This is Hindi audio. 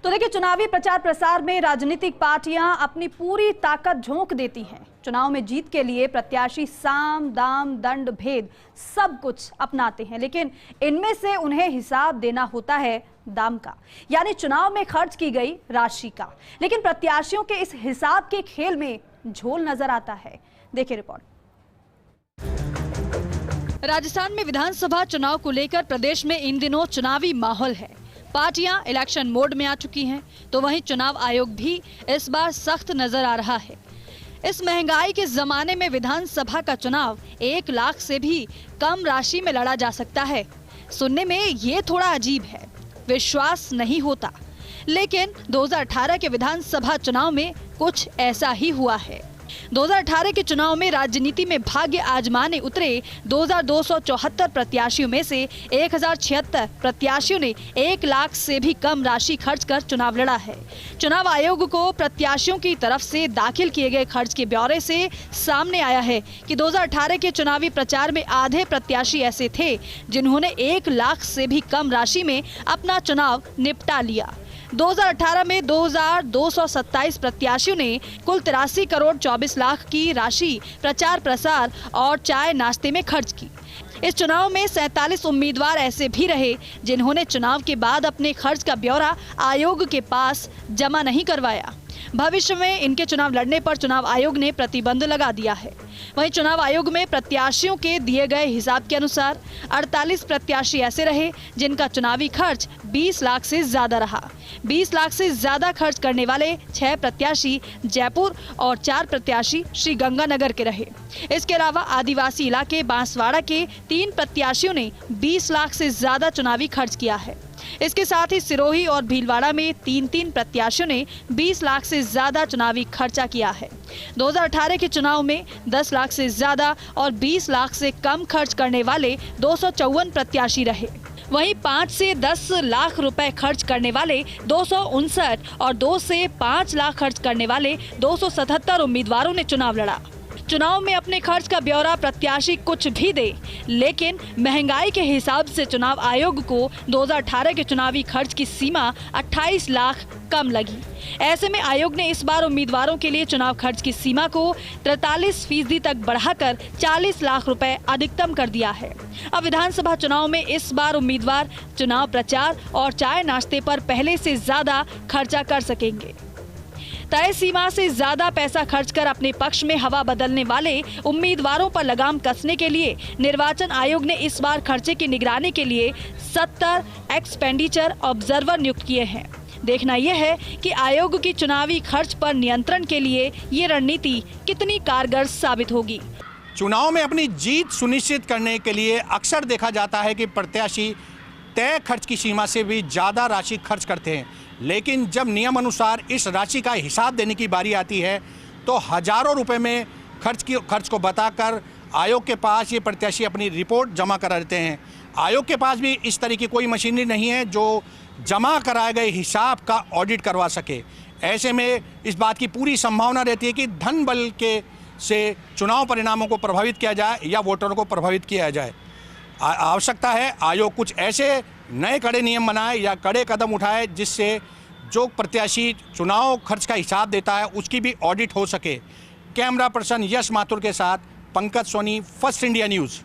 तो देखिए, चुनावी प्रचार प्रसार में राजनीतिक पार्टियां अपनी पूरी ताकत झोंक देती हैं। चुनाव में जीत के लिए प्रत्याशी साम दाम दंड भेद सब कुछ अपनाते हैं, लेकिन इनमें से उन्हें हिसाब देना होता है दाम का, यानी चुनाव में खर्च की गई राशि का। लेकिन प्रत्याशियों के इस हिसाब के खेल में झोल नजर आता है। देखिए रिपोर्ट। राजस्थान में विधानसभा चुनाव को लेकर प्रदेश में इन दिनों चुनावी माहौल है। पार्टियां इलेक्शन मोड में आ चुकी हैं, तो वहीं चुनाव आयोग भी इस बार सख्त नजर आ रहा है। इस महंगाई के जमाने में विधानसभा का चुनाव 1 लाख से भी कम राशि में लड़ा जा सकता है। सुनने में ये थोड़ा अजीब है, विश्वास नहीं होता, लेकिन 2018 के विधानसभा चुनाव में कुछ ऐसा ही हुआ है। 2018 के चुनाव में राजनीति में भाग्य आजमाने उतरे 2274 प्रत्याशियों में से 1076 प्रत्याशियों ने 1 लाख से भी कम राशि खर्च कर चुनाव लड़ा है। चुनाव आयोग को प्रत्याशियों की तरफ से दाखिल किए गए खर्च के ब्यौरे से सामने आया है कि 2018 के चुनावी प्रचार में आधे प्रत्याशी ऐसे थे जिन्होंने 1 लाख से भी कम राशि में अपना चुनाव निपटा लिया। 2018 में 2227 प्रत्याशियों ने कुल 83 करोड़ 24 लाख की राशि प्रचार प्रसार और चाय नाश्ते में खर्च की। इस चुनाव में 47 उम्मीदवार ऐसे भी रहे जिन्होंने चुनाव के बाद अपने खर्च का ब्यौरा आयोग के पास जमा नहीं करवाया। भविष्य में इनके चुनाव लड़ने पर चुनाव आयोग ने प्रतिबंध लगा दिया है। वहीं चुनाव आयोग में प्रत्याशियों के दिए गए हिसाब के अनुसार 48 प्रत्याशी ऐसे रहे जिनका चुनावी खर्च 20 लाख से ज्यादा रहा। 20 लाख से ज्यादा खर्च करने वाले 6 प्रत्याशी जयपुर और 4 प्रत्याशी श्री गंगानगर के रहे। इसके अलावा आदिवासी इलाके बांसवाड़ा के 3 प्रत्याशियों ने 20 लाख से ज्यादा चुनावी खर्च किया है। इसके साथ ही सिरोही और भीलवाड़ा में 3 प्रत्याशियों ने 20 लाख से ज्यादा चुनावी खर्चा किया है। 2018 के चुनाव में 10 लाख से ज्यादा और 20 लाख से कम खर्च करने वाले 254 प्रत्याशी रहे। वहीं 5 से 10 लाख रुपए खर्च करने वाले 259 और 2 से 5 लाख खर्च करने वाले 277 उम्मीदवारों ने चुनाव लड़ा। चुनाव में अपने खर्च का ब्यौरा प्रत्याशी कुछ भी दे, लेकिन महंगाई के हिसाब से चुनाव आयोग को 2018 के चुनावी खर्च की सीमा 28 लाख कम लगी। ऐसे में आयोग ने इस बार उम्मीदवारों के लिए चुनाव खर्च की सीमा को 43% तक बढ़ाकर 40 लाख रुपए अधिकतम कर दिया है। अब विधानसभा चुनाव में इस बार उम्मीदवार चुनाव प्रचार और चाय नाश्ते पर पहले से ज्यादा खर्चा कर सकेंगे। तय सीमा से ज्यादा पैसा खर्च कर अपने पक्ष में हवा बदलने वाले उम्मीदवारों पर लगाम कसने के लिए निर्वाचन आयोग ने इस बार खर्चे की निगरानी के लिए 70 एक्सपेंडिचर ऑब्जर्वर नियुक्त किए हैं। देखना यह है कि आयोग की चुनावी खर्च पर नियंत्रण के लिए ये रणनीति कितनी कारगर साबित होगी। चुनाव में अपनी जीत सुनिश्चित करने के लिए अक्सर देखा जाता है कि प्रत्याशी तय खर्च की सीमा से भी ज़्यादा राशि खर्च करते हैं, लेकिन जब नियम अनुसार इस राशि का हिसाब देने की बारी आती है तो हजारों रुपए में खर्च को बताकर आयोग के पास ये प्रत्याशी अपनी रिपोर्ट जमा करा देते हैं। आयोग के पास भी इस तरह की कोई मशीनरी नहीं है जो जमा कराए गए हिसाब का ऑडिट करवा सके। ऐसे में इस बात की पूरी संभावना रहती है कि धन बल के से चुनाव परिणामों को प्रभावित किया जाए या वोटरों को प्रभावित किया जाए। आवश्यकता है आयोग कुछ ऐसे नए कड़े नियम बनाए या कड़े कदम उठाए जिससे जो प्रत्याशी चुनाव खर्च का हिसाब देता है उसकी भी ऑडिट हो सके। कैमरा पर्सन यश माथुर के साथ Pankaj Soni, first India news.